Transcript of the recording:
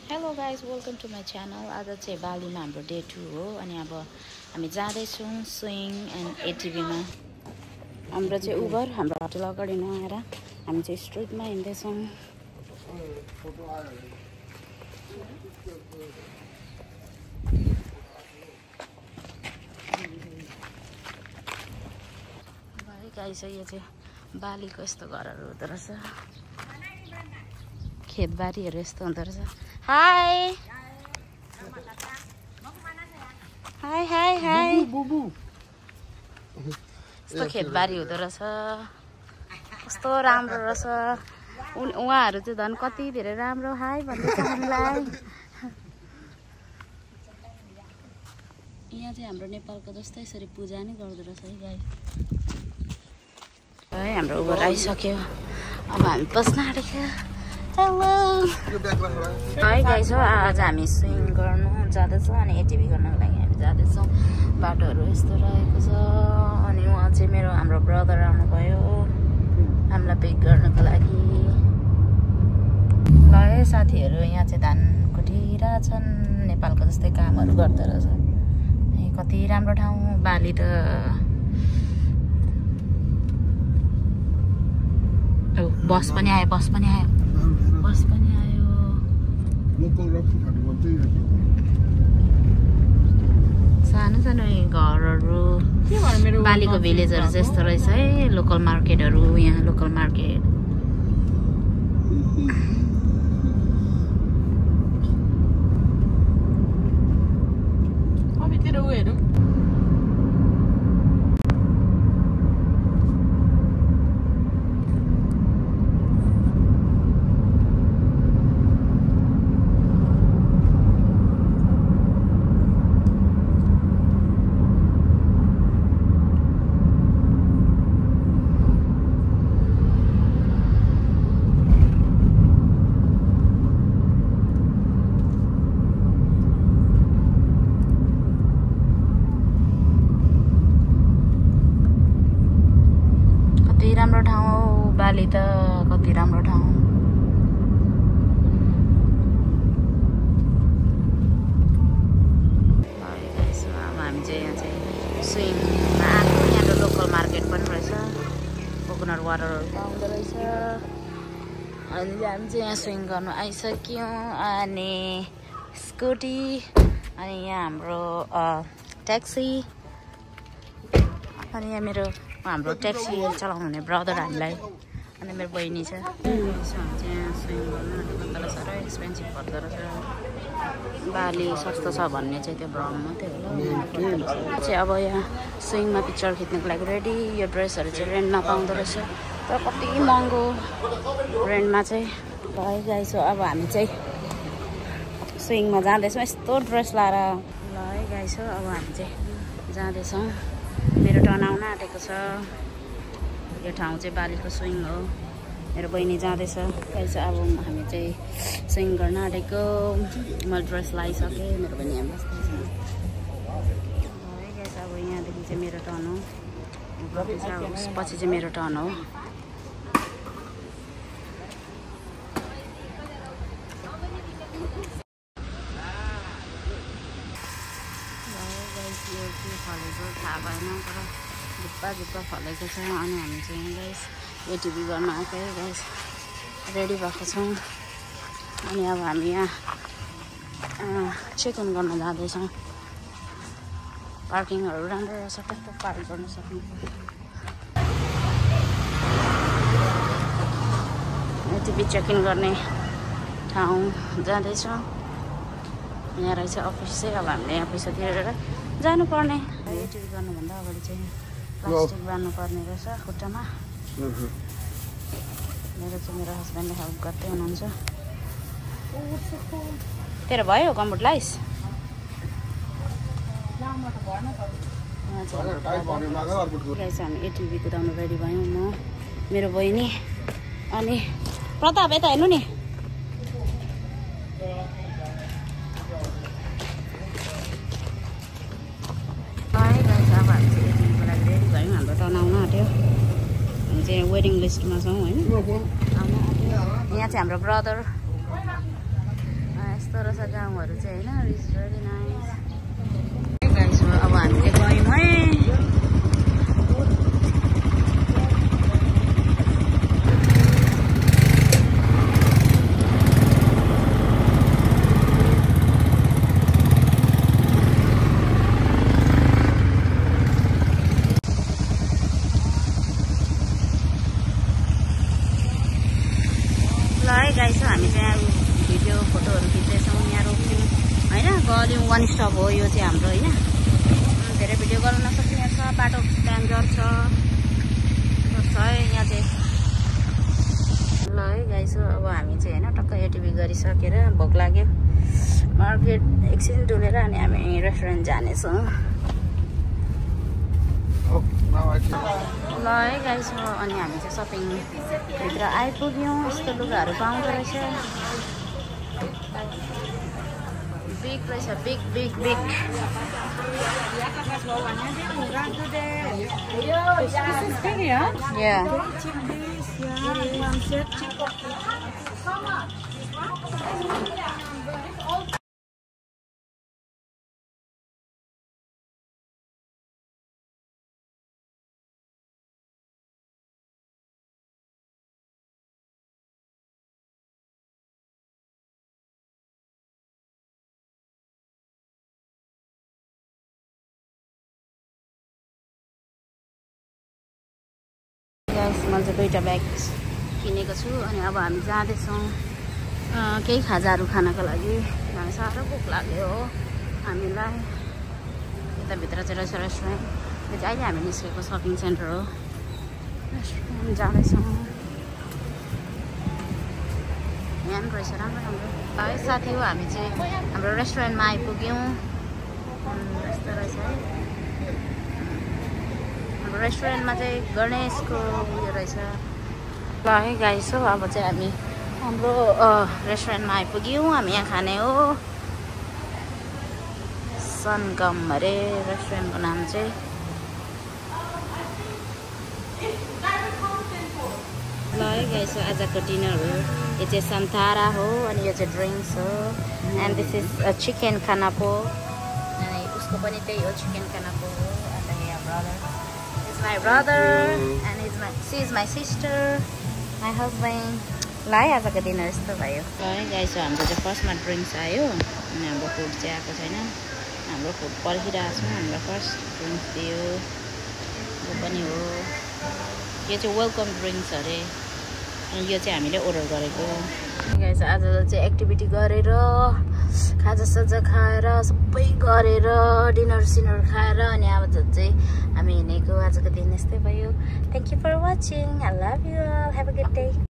Hello guys, welcome to my channel. आज चाहिँ बालीमा हाम्रो डे 2 हो अनि अब हामी जाँदै छौं स्विङ एन्ड एटीभी मा। हाम्रो चाहिँ उबर हाम्रो होटल अगाडि नआएर हामी चाहिँ स्ट्रिटमा हिँड्दै छौं। भाइ गाइस यो चाहिँ बालीको यस्तो घरहरु हुँदो रहेछ। खेतबारीहरु यस्तो हुँदो रहेछ। हाय हाय हाय हाय यस्तो खेतबारी हुँदो रहेछ। कस्तो राम्रो रहेछ। उहाँहरु चाहिँ धन कति धेरै राम्रो हाय भन्दैछ हामीलाई। यहाँ चाहिँ हाम्रो नेपालको जस्तै यसरी पूजा नै गर्दो रहेछ है गाइस। है हाम्रो उबर आइसक्यो। अब हामी बस्न आँटेको। हेलो हाय गाइस, आज हामी स्विङ गर्नु जाँदैछौँ अनि एटीभी गर्नको लागि हामी जाँदैछौँ। बाटोहरू यस्तो रहेको छ अनि उहाँ चाहिँ हाम्रो ब्रदर आउनुभयो हामीलाई पिक गर्नको लागि। ल है साथीहरू, यहाँ चाहिँ धान कुटिरहेछन्। नेपालको जस्तै कामहरू गर्दो रहेछ। कति राम्रो ठाउँ। बाली त बस पनि आयो बस पनि आयो। सानो सानो घरहरू बालीको भिलेजहरू जस्तो रहेछ है। लोकल मार्केटहरू यहाँ लोकल मार्केट। राम्रो ठाउँ बाली त कति राम्रो ठाउँ। अब हामी चाहिँ यहाँ चाहिँ स्विङमा आएको। यहाँ त लोकल मार्केट पनि रहेछ। कोकोनट वाटरहरू पाउँदो रहेछ। अनि हामी चाहिँ यहाँ स्विङ गर्नु आइसक्यौँ। अनि स्कुटी अनि यहाँ हाम्रो ट्याक्सी अनि यहाँ हाम्रो ट्याक्सी चलाउनु हुने ब्रदर हामीलाई अनि मेरो बहिनी छ। यहाँ स्विङ गर्नु तर साह्रै एक्सपेन्सिभ पर्दो रहेछ। बाली सस्तो छ भन्ने चाहिँ त्यो भ्रम मात्रै होला। चाहिँ अब यहाँ स्विङमा पिक्चर खिच्नको लागि रेडी। यो ड्रेसहरू चाहिँ रेन्टमा पाउँदो रहेछ तर कति महँगो रेन्टमा चाहिँ। है गाइस, अब हामी चाहिँ स्विङमा जाँदैछौँ यस्तो ड्रेस लाएर। ल है गाइस, अब हामी चाहिँ जाँदैछौँ। मेरो टर्न आउन आँटेको छ। यो ठाउँ चाहिँ बालीको स्विङ हो। मेरो बहिनी जाँदैछ। गाइस, अब हामी चाहिँ स्विङ गर्न आँटेको। मैले ड्रेस लगाइसकेँ। मेरो बहिनी यहाँ बस्दैछ। है गाइस, अब यहाँदेखि चाहिँ मेरो टर्न हो। पछि चाहिँ मेरो टर्न हो। फलेको थाहा भएन तर झुप्पा फलेको छ। अनि हामी चाहिँ गाइस एटीभी गर्न आएको है गाइस। रेडी भएको छौँ अनि अब हामी यहाँ चेक इन गर्न जाँदैछौँ। पार्किङहरू राम्रो रहेछ। टक्क पार्क गर्न सक्नु। एटीभी चेक इन गर्ने ठाउँ जाँदैछौँ। यहाँ रहेछ अफिस चाहिँ। अब हामीले यहाँ पैसा तिरेर जानुपर्ने। एटीभी गर्नुभन्दा अगाडि चाहिँ प्लास्टिक बान्नुपर्ने रहेछ खुट्टामा। मेरो हस्बेन्डले हेल्प गर्दै हुनुहुन्छ। तेरो भयो कम्प्युटराइज? हामी एटीभी कुदाउनु रेडी भयौँ। म मेरो बहिनी अनि प्रताप यता हेर्नु नि। हाम्रो टर्न आउन आँट्यो। हामी चाहिँ वेटिङ लिस्टमा छौँ होइन। यहाँ चाहिँ हाम्रो ब्रदर यस्तो रहेछ गाउँहरू चाहिँ होइन इट्स भेरी नाइस गाइस अब हामीले गयौँ है गाइस हामी चाहिँ भिडियो फोटोहरू खिच्दैछौँ यहाँ रोक्यौँ होइन गऱ्यौँ वान स्टप हो यो चाहिँ हाम्रो होइन धेरै भिडियो गर्न नसकिने छ बाटो डेन्जर छ है यहाँ चाहिँ ल है गाइस अब हामी चाहिँ होइन टक्क एटिभी गरिसकेर भोक लाग्यो मार्केट एकछिन डुलेर अनि हामी रेस्टुरेन्ट जानेछौँ ल है गाइस अनि हामी चाहिँ सपिङ भित्र आइपुग्यौँ यस्तो लुगाहरू पाउँदो रहेछ बिग रहेछ बिग बिग बिग मैले चाहिँ दुईवटा ब्याग किनेको छु अनि अब हामी जाँदैछौँ केही खाजाहरू खानको लागि हामी साह्रो भोक लाग्यो हो हामीलाई यताभित्र चाहिँ रहेछ रेस्टुरेन्ट यो चाहिँ अहिले हामी निस्केको सपिङ सेन्टर हो रेस्टुरेन्ट जाँदैछौँ यहाँ पनि रहेछ राम्रो राम्रो है साथी हो हामी चाहिँ हाम्रो रेस्टुरेन्टमा आइपुग्यौँ यस्तो रहेछ है रेस्टुरेन्टमा चाहिँ गणेशको उयो रहेछ ल है गाइस हो अब चाहिँ हामी हाम्रो रेस्टुरेन्टमा आइपुग्यौँ हामी यहाँ खाने हो सनगम अरे रेस्टुरेन्टको नाम चाहिँ ल है गाइस हो आजको डिनर हो यो चाहिँ सन्तारा हो अनि यो चाहिँ ड्रिङ्क्स हो एन्ड दिस इज चिकन खानापो अनि उसको पनि त्यही हो चिकन खानापो हो अन्त यहाँ brother my brother and she is my sister my husband ल है आजको डिनर यस्तो भयो ल है गाइस हाम्रो चाहिँ फर्स्टमा ड्रिङ्क्स आयो अनि हाम्रो फुड चाहिँ आएको छैन हाम्रो फुड पर्खिरहेको छौँ हाम्रो फर्स्ट ड्रिङ्क्स दियो यो पनि हो यो चाहिँ वेलकम ड्रिङ्क्स अरे अनि यो चाहिँ हामीले अर्डर गरेको गाइस आज चाहिँ एक्टिभिटी गरेर खाजासाजा खाएर सबै गरेर डिनर सिनर खाएर अनि अब चाहिँ हामी हिँडेको आजको दिन यस्तै भयो thank you for watching I love you have a good day